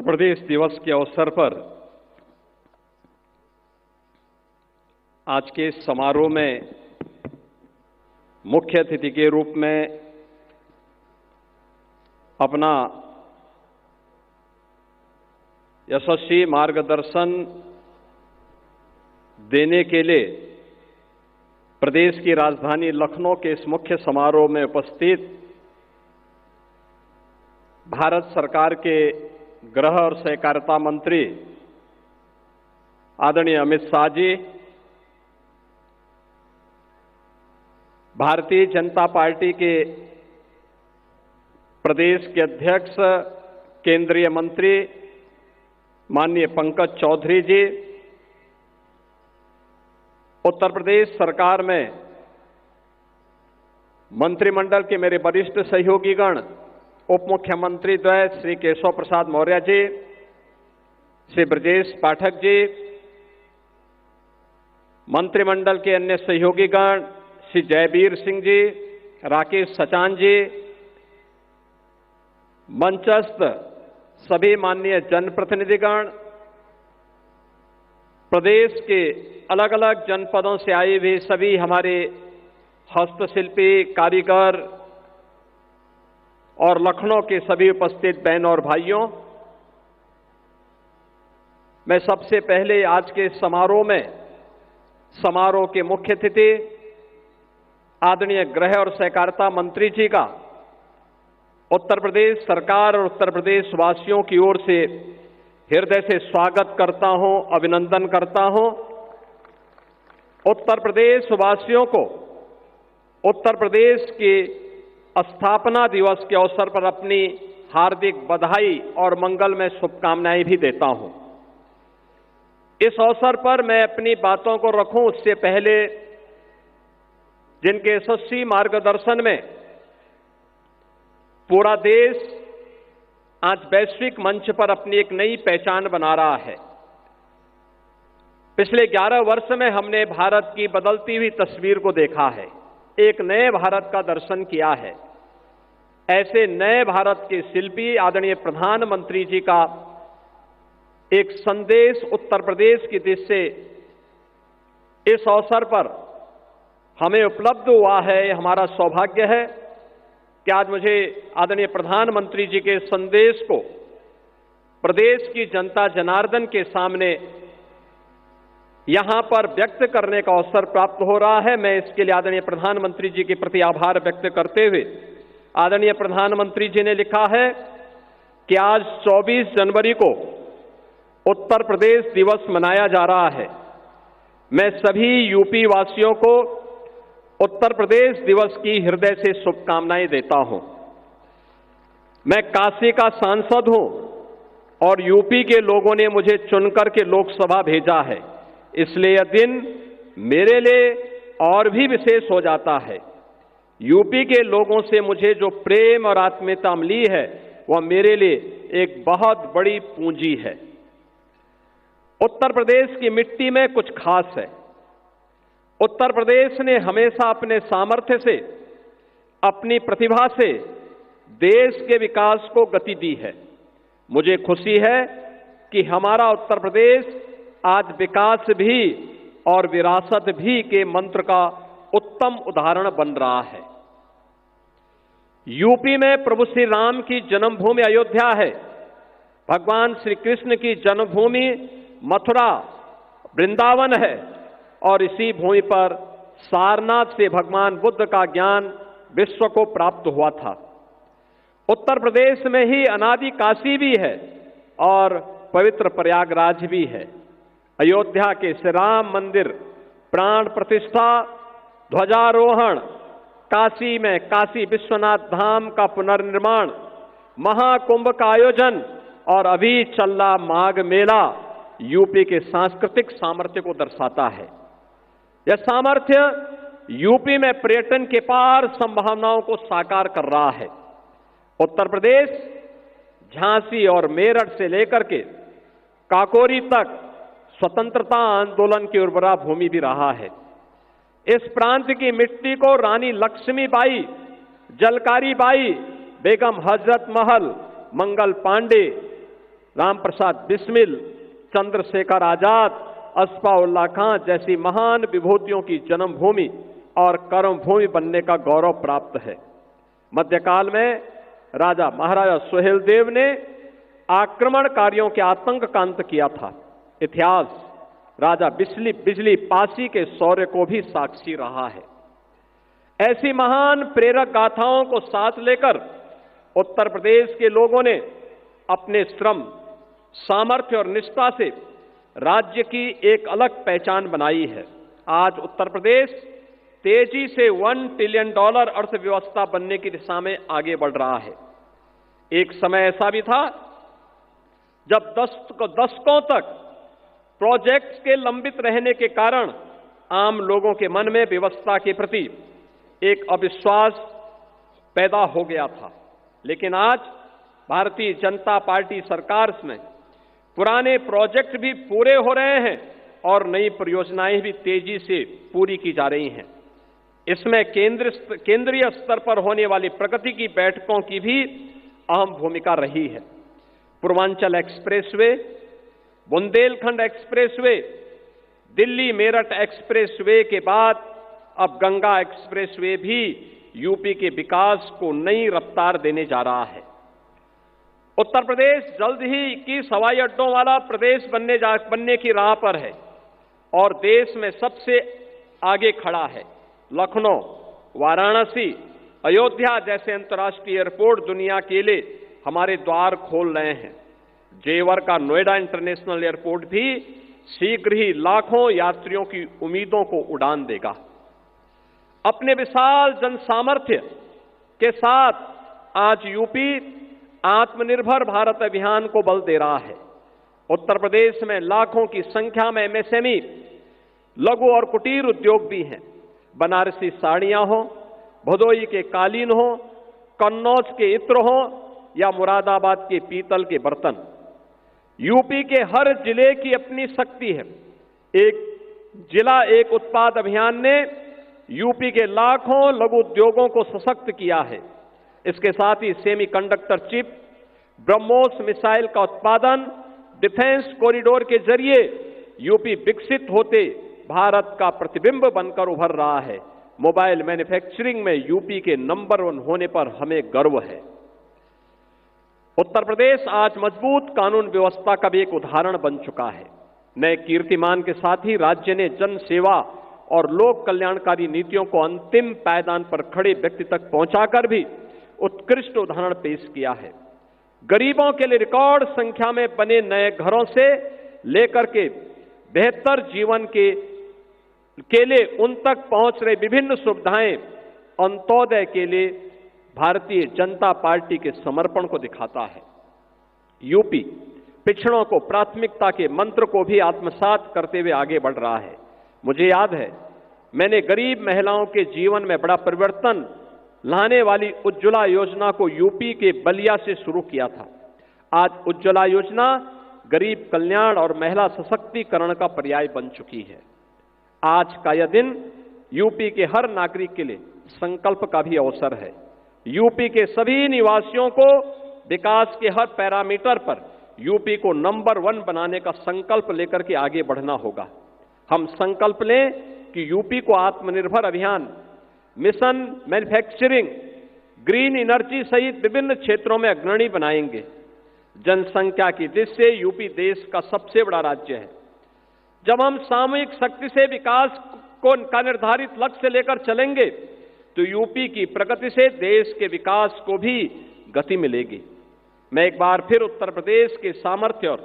प्रदेश दिवस के अवसर पर आज के समारोह में मुख्य अतिथि के रूप में अपना यशस्वी मार्गदर्शन देने के लिए प्रदेश की राजधानी लखनऊ के इस मुख्य समारोह में उपस्थित भारत सरकार के गृह और सहकारिता मंत्री आदरणीय अमित शाह जी, भारतीय जनता पार्टी के प्रदेश के अध्यक्ष केंद्रीय मंत्री माननीय पंकज चौधरी जी, उत्तर प्रदेश सरकार में मंत्रिमंडल के मेरे वरिष्ठ सहयोगीगण, उप मुख्यमंत्री द्वय श्री केशव प्रसाद मौर्य जी, श्री ब्रजेश पाठक जी, मंत्रिमंडल के अन्य सहयोगीगण श्री जयवीर सिंह जी, राकेश सचान जी, मंचस्थ सभी माननीय जनप्रतिनिधिगण, प्रदेश के अलग अलग जनपदों से आए हुए सभी हमारे हस्तशिल्पी, कारीगर और लखनऊ के सभी उपस्थित बहन और भाइयों, मैं सबसे पहले आज के समारोह में समारोह के मुख्य अतिथि आदरणीय गृह और सहकारिता मंत्री जी का उत्तर प्रदेश सरकार और उत्तर प्रदेश वासियों की ओर से हृदय से स्वागत करता हूं, अभिनंदन करता हूं। उत्तर प्रदेश वासियों को उत्तर प्रदेश के स्थापना दिवस के अवसर पर अपनी हार्दिक बधाई और मंगलमय शुभकामनाएं भी देता हूं। इस अवसर पर मैं अपनी बातों को रखूं उससे पहले जिनके यशस्वी मार्गदर्शन में पूरा देश आज वैश्विक मंच पर अपनी एक नई पहचान बना रहा है। पिछले 11 वर्ष में हमने भारत की बदलती हुई तस्वीर को देखा है, एक नए भारत का दर्शन किया है। ऐसे नए भारत के शिल्पी आदरणीय प्रधानमंत्री जी का एक संदेश उत्तर प्रदेश की दिशा से इस अवसर पर हमें उपलब्ध हुआ है। यह हमारा सौभाग्य है कि आज मुझे आदरणीय प्रधानमंत्री जी के संदेश को प्रदेश की जनता जनार्दन के सामने यहां पर व्यक्त करने का अवसर प्राप्त हो रहा है। मैं इसके लिए आदरणीय प्रधानमंत्री जी के प्रति आभार व्यक्त करते हुए, आदरणीय प्रधानमंत्री जी ने लिखा है कि आज 24 जनवरी को उत्तर प्रदेश दिवस मनाया जा रहा है। मैं सभी यूपी वासियों को उत्तर प्रदेश दिवस की हृदय से शुभकामनाएं देता हूं। मैं काशी का सांसद हूं और यूपी के लोगों ने मुझे चुनकर के लोकसभा भेजा है, इसलिए यह दिन मेरे लिए और भी विशेष हो जाता है। यूपी के लोगों से मुझे जो प्रेम और आत्मीयता मिली है वह मेरे लिए एक बहुत बड़ी पूंजी है। उत्तर प्रदेश की मिट्टी में कुछ खास है। उत्तर प्रदेश ने हमेशा अपने सामर्थ्य से, अपनी प्रतिभा से देश के विकास को गति दी है। मुझे खुशी है कि हमारा उत्तर प्रदेश आज विकास भी और विरासत भी के मंत्र का उत्तम उदाहरण बन रहा है। यूपी में प्रभु श्री राम की जन्मभूमि अयोध्या है। भगवान श्री कृष्ण की जन्मभूमि मथुरा, वृंदावन है और इसी भूमि पर सारनाथ से भगवान बुद्ध का ज्ञान विश्व को प्राप्त हुआ था। उत्तर प्रदेश में ही अनादि काशी भी है और पवित्र प्रयागराज भी है। अयोध्या के श्री राम मंदिर प्राण प्रतिष्ठा, ध्वजारोहण, काशी में काशी विश्वनाथ धाम का पुनर्निर्माण, महाकुंभ का आयोजन और अभी चल रहा माघ मेला यूपी के सांस्कृतिक सामर्थ्य को दर्शाता है। यह सामर्थ्य यूपी में पर्यटन के पार संभावनाओं को साकार कर रहा है। उत्तर प्रदेश झांसी और मेरठ से लेकर के काकोरी तक स्वतंत्रता आंदोलन की उर्वरा भूमि भी रहा है। इस प्रांत की मिट्टी को रानी लक्ष्मीबाई, जलकारी बाई, बेगम हजरत महल, मंगल पांडे, राम प्रसाद बिस्मिल, चंद्रशेखर आजाद, अस्फाउल्लाह खां जैसी महान विभूतियों की जन्मभूमि और कर्मभूमि बनने का गौरव प्राप्त है। मध्यकाल में राजा महाराजा सुहेलदेव ने आक्रमणकारियों के आतंक का अंत किया था। इतिहास राजा बिजली पासी के शौर्य को भी साक्षी रहा है। ऐसी महान प्रेरक गाथाओं को साथ लेकर उत्तर प्रदेश के लोगों ने अपने श्रम, सामर्थ्य और निष्ठा से राज्य की एक अलग पहचान बनाई है। आज उत्तर प्रदेश तेजी से $1 ट्रिलियन अर्थव्यवस्था बनने की दिशा में आगे बढ़ रहा है। एक समय ऐसा भी था जब दशकों तक प्रोजेक्ट्स के लंबित रहने के कारण आम लोगों के मन में व्यवस्था के प्रति एक अविश्वास पैदा हो गया था। लेकिन आज भारतीय जनता पार्टी सरकार में पुराने प्रोजेक्ट भी पूरे हो रहे हैं और नई परियोजनाएं भी तेजी से पूरी की जा रही हैं। इसमें केंद्रीय स्तर पर होने वाली प्रगति की बैठकों की भी अहम भूमिका रही है। Purvanchal expressway, Bundelkhand expressway, Delhi Meerut expressway के बाद अब गंगा एक्सप्रेसवे भी यूपी के विकास को नई रफ्तार देने जा रहा है। उत्तर प्रदेश जल्द ही 21 हवाई अड्डों वाला प्रदेश बनने की राह पर है और देश में सबसे आगे खड़ा है। लखनऊ, वाराणसी, अयोध्या जैसे अंतर्राष्ट्रीय एयरपोर्ट दुनिया के लिए हमारे द्वार खोल रहे हैं। जेवर का नोएडा इंटरनेशनल एयरपोर्ट भी शीघ्र ही लाखों यात्रियों की उम्मीदों को उड़ान देगा। अपने विशाल जनसामर्थ्य के साथ आज यूपी आत्मनिर्भर भारत अभियान को बल दे रहा है। उत्तर प्रदेश में लाखों की संख्या में एमएसएमई, लघु और कुटीर उद्योग भी हैं। बनारसी साड़ियां हो, भदोई के कालीन हो, कन्नौज के इत्र हो या मुरादाबाद के पीतल के बर्तन, यूपी के हर जिले की अपनी शक्ति है। एक जिला एक उत्पाद अभियान ने यूपी के लाखों लघु उद्योगों को सशक्त किया है। इसके साथ ही सेमीकंडक्टर चिप, ब्रह्मोस मिसाइल का उत्पादन, डिफेंस कॉरिडोर के जरिए यूपी विकसित होते भारत का प्रतिबिंब बनकर उभर रहा है। मोबाइल मैन्युफैक्चरिंग में यूपी के नंबर 1 होने पर हमें गर्व है। उत्तर प्रदेश आज मजबूत कानून व्यवस्था का भी एक उदाहरण बन चुका है। नए कीर्तिमान के साथ ही राज्य ने जन सेवा और लोक कल्याणकारी नीतियों को अंतिम पायदान पर खड़े व्यक्ति तक पहुंचाकर भी उत्कृष्ट उदाहरण पेश किया है। गरीबों के लिए रिकॉर्ड संख्या में बने नए घरों से लेकर के बेहतर जीवन के लिए उन तक पहुंच रहे विभिन्न सुविधाएं अंत्योदय के लिए भारतीय जनता पार्टी के समर्पण को दिखाता है। यूपी पिछड़ों को प्राथमिकता के मंत्र को भी आत्मसात करते हुए आगे बढ़ रहा है। मुझे याद है, मैंने गरीब महिलाओं के जीवन में बड़ा परिवर्तन लाने वाली उज्ज्वला योजना को यूपी के बलिया से शुरू किया था। आज उज्ज्वला योजना गरीब कल्याण और महिला सशक्तिकरण का पर्याय बन चुकी है। आज का यह दिन यूपी के हर नागरिक के लिए संकल्प का भी अवसर है। यूपी के सभी निवासियों को विकास के हर पैरामीटर पर यूपी को नंबर 1 बनाने का संकल्प लेकर के आगे बढ़ना होगा। हम संकल्प लें कि यूपी को आत्मनिर्भर अभियान, मिशन मैन्युफैक्चरिंग, ग्रीन एनर्जी सहित विभिन्न क्षेत्रों में अग्रणी बनाएंगे। जनसंख्या की दृष्टि से यूपी देश का सबसे बड़ा राज्य है। जब हम सामूहिक शक्ति से विकास का निर्धारित लक्ष्य लेकर चलेंगे तो यूपी की प्रगति से देश के विकास को भी गति मिलेगी। मैं एक बार फिर उत्तर प्रदेश के सामर्थ्य और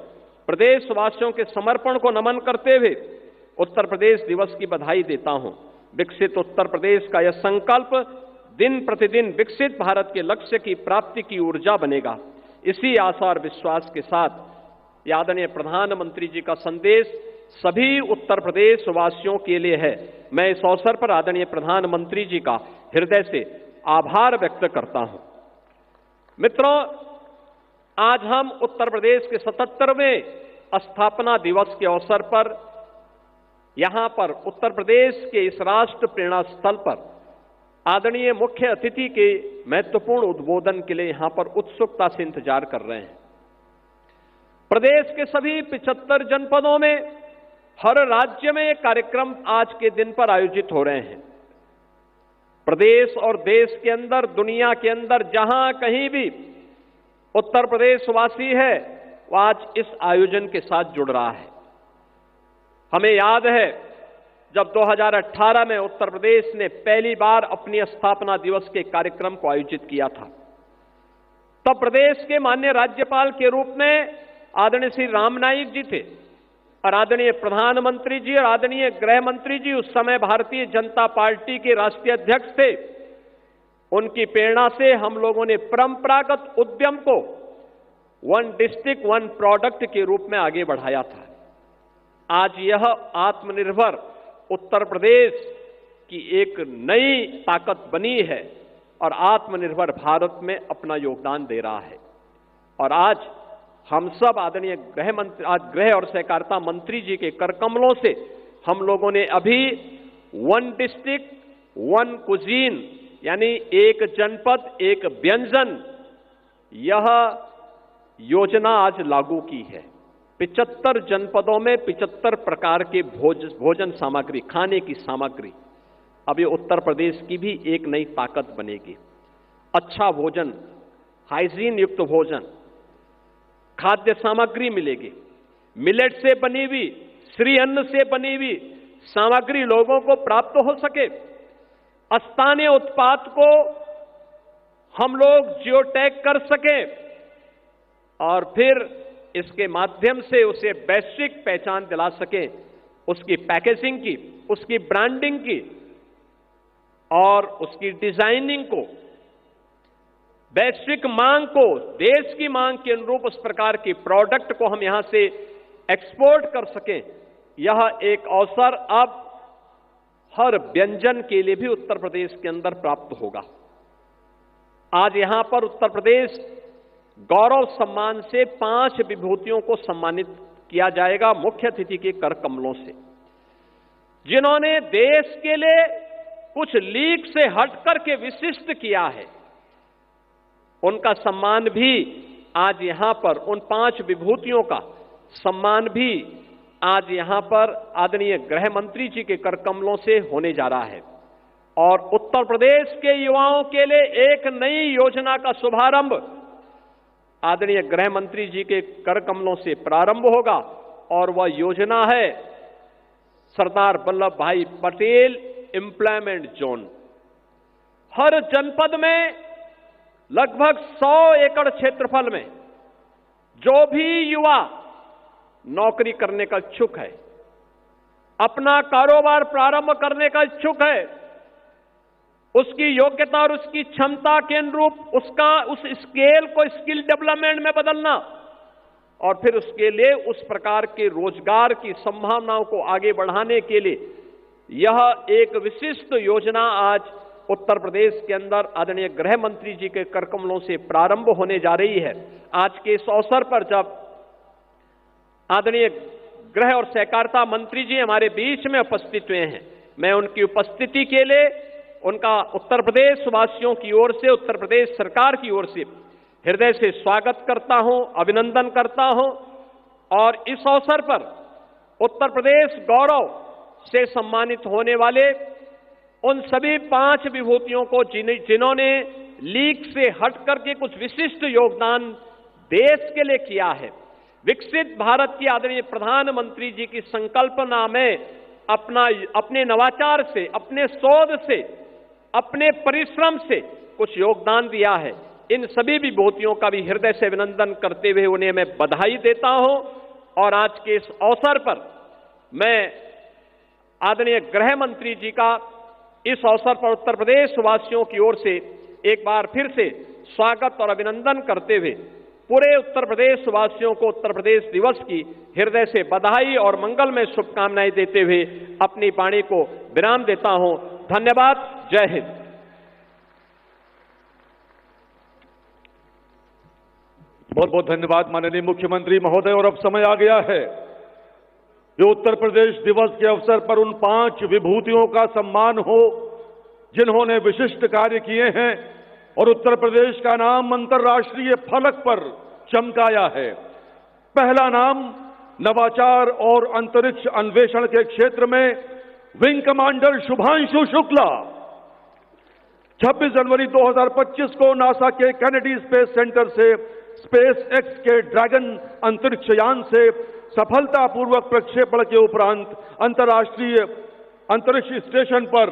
प्रदेशवासियों के समर्पण को नमन करते हुए उत्तर प्रदेश दिवस की बधाई देता हूं। विकसित उत्तर प्रदेश का यह संकल्प दिन प्रतिदिन विकसित भारत के लक्ष्य की प्राप्ति की ऊर्जा बनेगा। इसी आशा और विश्वास के साथ आदरणीय प्रधानमंत्री जी का संदेश सभी उत्तर प्रदेश वासियों के लिए है। मैं इस अवसर पर आदरणीय प्रधानमंत्री जी का हृदय से आभार व्यक्त करता हूं। मित्रों, आज हम उत्तर प्रदेश के 77वें स्थापना दिवस के अवसर पर यहां पर उत्तर प्रदेश के इस राष्ट्र प्रेरणा स्थल पर आदरणीय मुख्य अतिथि के महत्वपूर्ण उद्बोधन के लिए यहां पर उत्सुकता से इंतजार कर रहे हैं। प्रदेश के सभी 75 जनपदों में, हर राज्य में ये कार्यक्रम आज के दिन पर आयोजित हो रहे हैं। प्रदेश और देश के अंदर, दुनिया के अंदर जहां कहीं भी उत्तर प्रदेश वासी है, वो आज इस आयोजन के साथ जुड़ रहा है। हमें याद है जब 2018 में उत्तर प्रदेश ने पहली बार अपनी स्थापना दिवस के कार्यक्रम को आयोजित किया था, तब प्रदेश के माननीय राज्यपाल के रूप में आदरणीय श्री राम नाईक जी थे और आदरणीय प्रधानमंत्री जी और आदरणीय गृह मंत्री जी उस समय भारतीय जनता पार्टी के राष्ट्रीय अध्यक्ष थे। उनकी प्रेरणा से हम लोगों ने परंपरागत उद्यम को वन डिस्ट्रिक्ट वन प्रोडक्ट के रूप में आगे बढ़ाया था। आज यह आत्मनिर्भर उत्तर प्रदेश की एक नई ताकत बनी है और आत्मनिर्भर भारत में अपना योगदान दे रहा है। और आज हम सब आदरणीय गृह और सहकारिता मंत्री जी के कर कमलों से हम लोगों ने अभी वन डिस्ट्रिक्ट वन कुजीन यानी एक जनपद एक व्यंजन, यह योजना आज लागू की है। 75 जनपदों में 75 प्रकार के भोजन सामग्री, खाने की सामग्री, अब ये उत्तर प्रदेश की भी एक नई ताकत बनेगी। अच्छा भोजन, हाइजीन युक्त भोजन, खाद्य सामग्री मिलेगी। मिलेट से बनी हुई, श्री अन्न से बनी हुई सामग्री लोगों को प्राप्त हो सके। स्थानीय उत्पाद को हम लोग जियो टैग कर सकें और फिर इसके माध्यम से उसे वैश्विक पहचान दिला सकें, उसकी पैकेजिंग की, उसकी ब्रांडिंग की और उसकी डिजाइनिंग को, वैश्विक मांग को, देश की मांग के अनुरूप उस प्रकार के प्रोडक्ट को हम यहां से एक्सपोर्ट कर सकें। यह एक अवसर अब हर व्यंजन के लिए भी उत्तर प्रदेश के अंदर प्राप्त होगा। आज यहां पर उत्तर प्रदेश गौरव सम्मान से 5 विभूतियों को सम्मानित किया जाएगा मुख्य अतिथि के कर कमलों से, जिन्होंने देश के लिए कुछ लीक से हट करके विशिष्ट किया है। उनका सम्मान भी आज यहां पर, उन 5 विभूतियों का सम्मान भी आज यहां पर आदरणीय गृह मंत्री जी के कर कमलों से होने जा रहा है। और उत्तर प्रदेश के युवाओं के लिए एक नई योजना का शुभारंभ आदरणीय गृह मंत्री जी के कर कमलों से प्रारंभ होगा और वह योजना है सरदार वल्लभ भाई पटेल एम्प्लॉयमेंट जोन। हर जनपद में लगभग 100 एकड़ क्षेत्रफल में जो भी युवा नौकरी करने का इच्छुक है, अपना कारोबार प्रारंभ करने का इच्छुक है, उसकी योग्यता और उसकी क्षमता के अनुरूप उस स्केल को स्किल डेवलपमेंट में बदलना और फिर उसके लिए उस प्रकार के रोजगार की संभावनाओं को आगे बढ़ाने के लिए यह एक विशिष्ट योजना आज उत्तर प्रदेश के अंदर आदरणीय गृह मंत्री जी के कर कमलों से प्रारंभ होने जा रही है। आज के इस अवसर पर जब आदरणीय गृह और सहकारिता मंत्री जी हमारे बीच में उपस्थित हुए हैं, मैं उनकी उपस्थिति के लिए उनका उत्तर प्रदेश वासियों की ओर से, उत्तर प्रदेश सरकार की ओर से हृदय से स्वागत करता हूं, अभिनंदन करता हूं। और इस अवसर पर उत्तर प्रदेश गौरव से सम्मानित होने वाले उन सभी 5 विभूतियों को जिन्होंने लीक से हट करके कुछ विशिष्ट योगदान देश के लिए किया है, विकसित भारत की आदरणीय प्रधानमंत्री जी की संकल्पना में अपने नवाचार से, अपने शोध से, अपने परिश्रम से कुछ योगदान दिया है, इन सभी विभूतियों का भी हृदय से अभिनंदन करते हुए उन्हें मैं बधाई देता हूं। और आज के इस अवसर पर मैं आदरणीय गृह मंत्री जी का इस अवसर पर उत्तर प्रदेश वासियों की ओर से एक बार फिर से स्वागत और अभिनंदन करते हुए पूरे उत्तर प्रदेश वासियों को उत्तर प्रदेश दिवस की हृदय से बधाई और मंगलमय शुभकामनाएं देते हुए अपनी वाणी को विराम देता हूं। धन्यवाद। जय हिंद। बहुत बहुत धन्यवाद माननीय मुख्यमंत्री महोदय। और अब समय आ गया है जो उत्तर प्रदेश दिवस के अवसर पर उन 5 विभूतियों का सम्मान हो जिन्होंने विशिष्ट कार्य किए हैं और उत्तर प्रदेश का नाम अंतर्राष्ट्रीय फलक पर चमकाया है। पहला नाम नवाचार और अंतरिक्ष अन्वेषण के क्षेत्र में विंग कमांडर शुभांशु शुक्ला। 26 जनवरी 2025 को नासा के कैनेडी स्पेस सेंटर से स्पेस एक्स के ड्रैगन अंतरिक्ष यान से सफलतापूर्वक प्रक्षेपण के उपरांत अंतर्राष्ट्रीय अंतरिक्ष स्टेशन पर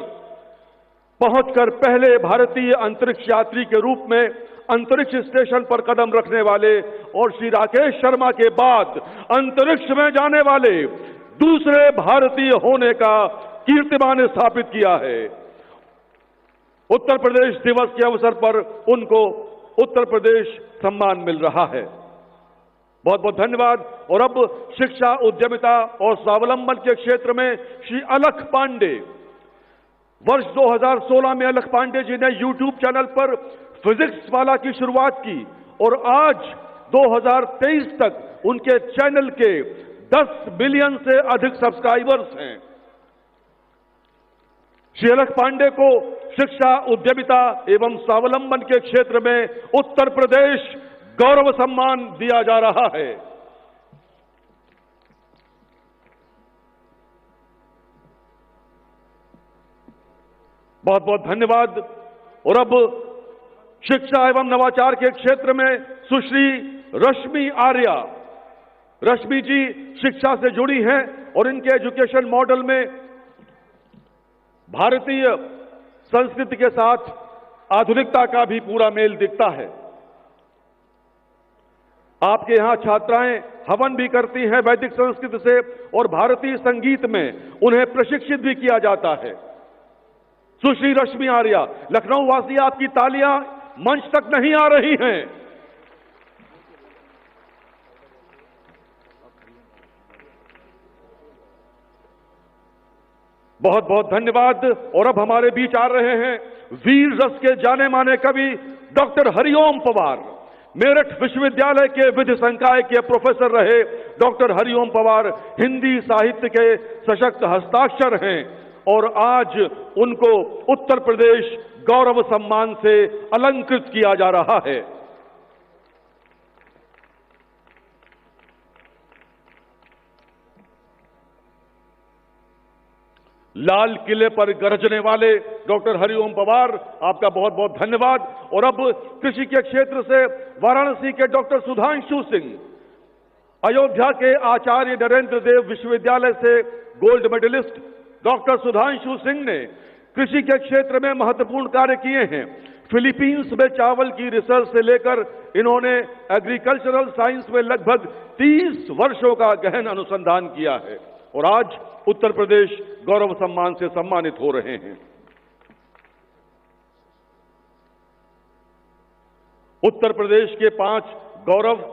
पहुंचकर पहले भारतीय अंतरिक्ष यात्री के रूप में अंतरिक्ष स्टेशन पर कदम रखने वाले और श्री राकेश शर्मा के बाद अंतरिक्ष में जाने वाले दूसरे भारतीय होने का कीर्तिमान स्थापित किया है। उत्तर प्रदेश दिवस के अवसर पर उनको उत्तर प्रदेश सम्मान मिल रहा है। बहुत बहुत धन्यवाद। और अब शिक्षा, उद्यमिता और स्वावलंबन के क्षेत्र में श्री अलख पांडे। वर्ष 2016 में अलख पांडे जी ने YouTube चैनल पर फिजिक्स वाला की शुरुआत की और आज 2023 तक उनके चैनल के 10 मिलियन से अधिक सब्सक्राइबर्स हैं। श्री अलख पांडे को शिक्षा, उद्यमिता एवं स्वावलंबन के क्षेत्र में उत्तर प्रदेश गौरव सम्मान दिया जा रहा है। बहुत बहुत धन्यवाद। और अब शिक्षा एवं नवाचार के क्षेत्र में सुश्री रश्मि आर्या। रश्मि जी शिक्षा से जुड़ी हैं और इनके एजुकेशन मॉडल में भारतीय संस्कृति के साथ आधुनिकता का भी पूरा मेल दिखता है। आपके यहां छात्राएं हवन भी करती हैं वैदिक संस्कृति से और भारतीय संगीत में उन्हें प्रशिक्षित भी किया जाता है। सुश्री रश्मि आर्या, लखनऊ वासी आपकी तालियां मंच तक नहीं आ रही हैं। बहुत बहुत धन्यवाद। और अब हमारे बीच आ रहे हैं वीर रस के जाने माने कवि डॉक्टर हरिओम पवार। मेरठ विश्वविद्यालय के विधि संकाय के प्रोफेसर रहे डॉक्टर हरिओम पवार हिंदी साहित्य के सशक्त हस्ताक्षर हैं और आज उनको उत्तर प्रदेश गौरव सम्मान से अलंकृत किया जा रहा है। लाल किले पर गरजने वाले डॉक्टर हरिओम पवार, आपका बहुत बहुत धन्यवाद। और अब कृषि के क्षेत्र से वाराणसी के डॉक्टर सुधांशु सिंह, अयोध्या के आचार्य नरेंद्र देव विश्वविद्यालय से gold medallist doctor Sudhanshu Singh ने कृषि के क्षेत्र में महत्वपूर्ण कार्य किए हैं। फिलीपींस में चावल की रिसर्च से लेकर इन्होंने एग्रीकल्चरल साइंस में लगभग 30 वर्षों का गहन अनुसंधान किया है और आज उत्तर प्रदेश गौरव सम्मान से सम्मानित हो रहे हैं। उत्तर प्रदेश के 5 गौरव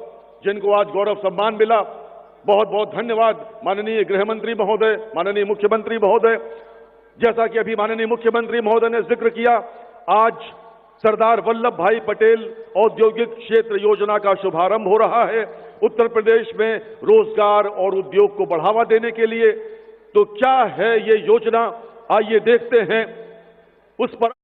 जिनको आज गौरव सम्मान मिला, बहुत बहुत धन्यवाद माननीय गृह मंत्री महोदय, माननीय मुख्यमंत्री महोदय। जैसा कि अभी माननीय मुख्यमंत्री महोदय ने जिक्र किया, आज सरदार वल्लभ भाई पटेल औद्योगिक क्षेत्र योजना का शुभारंभ हो रहा है उत्तर प्रदेश में रोजगार और उद्योग को बढ़ावा देने के लिए। तो क्या है ये योजना, आइए देखते हैं उस पर।